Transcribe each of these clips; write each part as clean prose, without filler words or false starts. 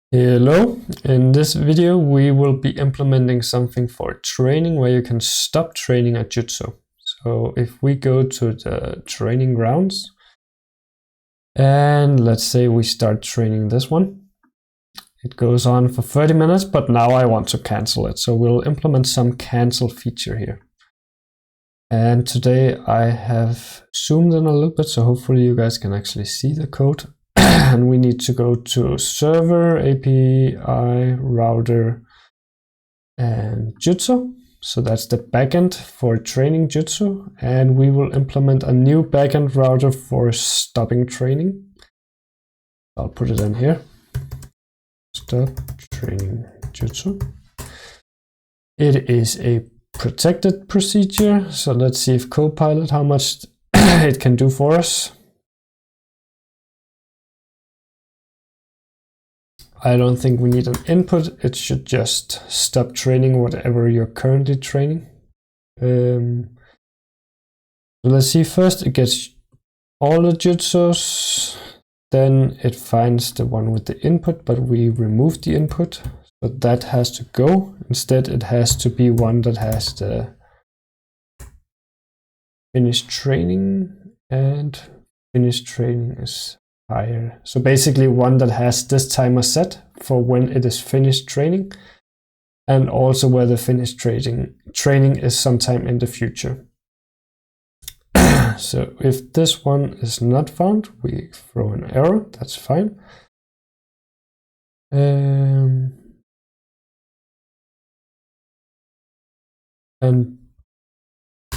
Hello, in this video we will be implementing something for training where you can stop training a jutsu. So if we go to the training grounds and let's say we start training this one. It goes on for 30 minutes, but now I want to cancel it. So we'll implement some cancel feature here. And today I have zoomed in a little bit, so hopefully you guys can actually see the code. And we need to go to server, API, router, and jutsu. So that's the backend for training jutsu. And we will implement a new backend router for stopping training. I'll put it in here. Stop training jutsu. It is a protected procedure. So let's see if Copilot, how much it can do for us. I don't think we need an input. It should just stop training whatever you're currently training. So let's see, first it gets all the jutsus, then it finds the one with the input, but we removed the input. So that has to go. Instead, it has to be one that has the finished training, and finished training is higher. So basically one that has this timer set for when it is finished training, and also where the finished training is sometime in the future. So if this one is not found, we throw an error, that's fine. And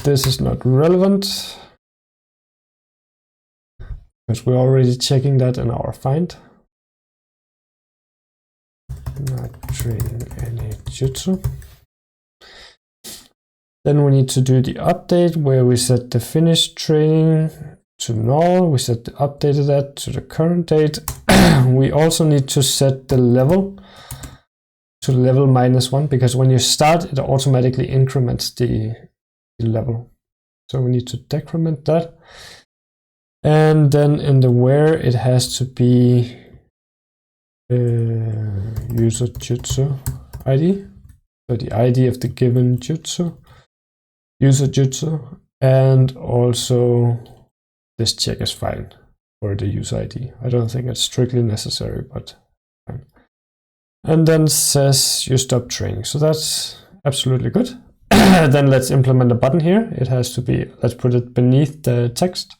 this is not relevant, because we're already checking that in our find. Not training any jutsu. Then we need to do the update where we set the finished training to null. We set the updated that to the current date. We also need to set the level to level -1, because when you start, it automatically increments the level. So we need to decrement that. And then in the where, it has to be user jutsu ID. So the ID of the given jutsu, user jutsu, and also this check is fine for the user ID. I don't think it's strictly necessary, but fine. And then says you stop training. So that's absolutely good. Then let's implement a button here. It has to be, let's put it beneath the text.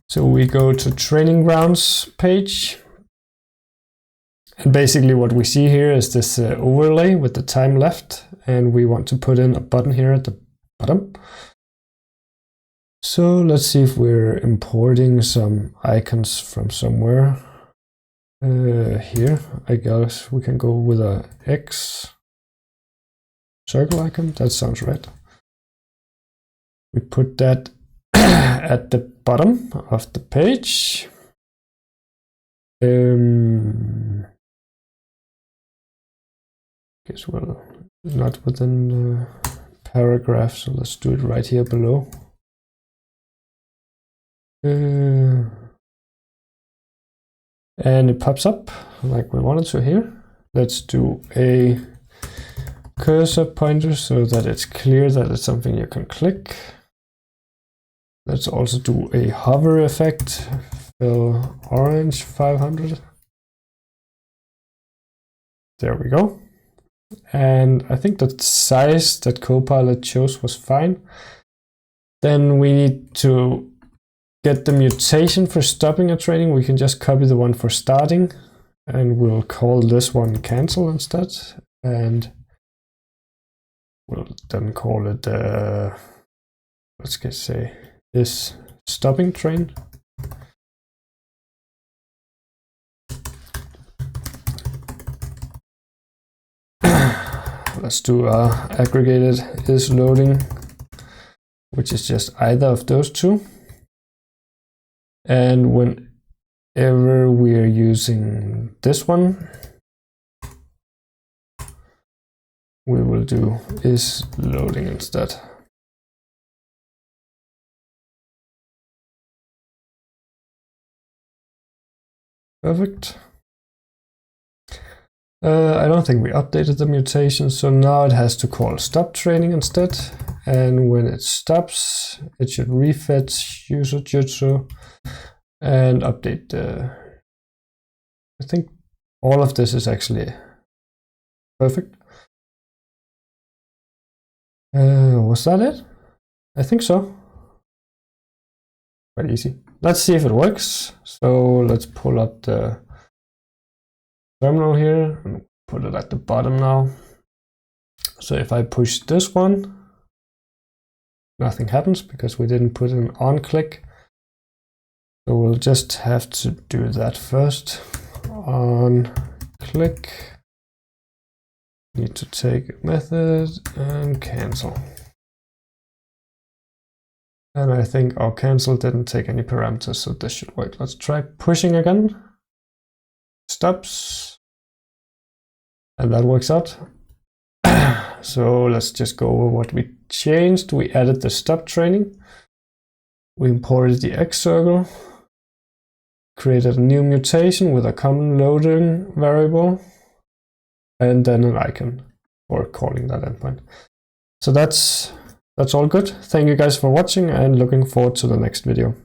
So we go to training grounds page. And basically what we see here is this overlay with the time left. And we want to put in a button here at the bottom. So let's see if we're importing some icons from somewhere. Here, I guess we can go with a X circle icon. That sounds right. We put that at the bottom of the page. Guess well, not within the paragraph, so let's do it right here below. And it pops up like we wanted to here. Let's do a cursor pointer so that it's clear that it's something you can click. Let's also do a hover effect, fill orange 500. There we go. And I think the size that Copilot chose was fine. Then we need to get the mutation for stopping a training. We can just copy the one for starting, and we'll call this one cancel instead. And we'll then call it, let's just say, this stopping train. Let's do aggregated is loading, which is just either of those two. And whenever we're using this one, we will do is loading instead. Perfect. I don't think we updated the mutation, so now it has to call stop training instead. And when it stops, it should refetch user jutsu and update the... I think all of this is actually perfect. Was that it? I think so. Quite easy. Let's see if it works. So let's pull up the terminal here and put it at the bottom now. So if I push this one, nothing happens because we didn't put an on click. So we'll just have to do that first. On click. Need to take a method and cancel. And I think our cancel didn't take any parameters, so this should work. Let's try pushing again. Stops. And that works out. So let's just go over what we changed. We added the stop training. We imported the X circle. Created a new mutation with a common loading variable. And then an icon for calling that endpoint. So that's all good. Thank you guys for watching and looking forward to the next video.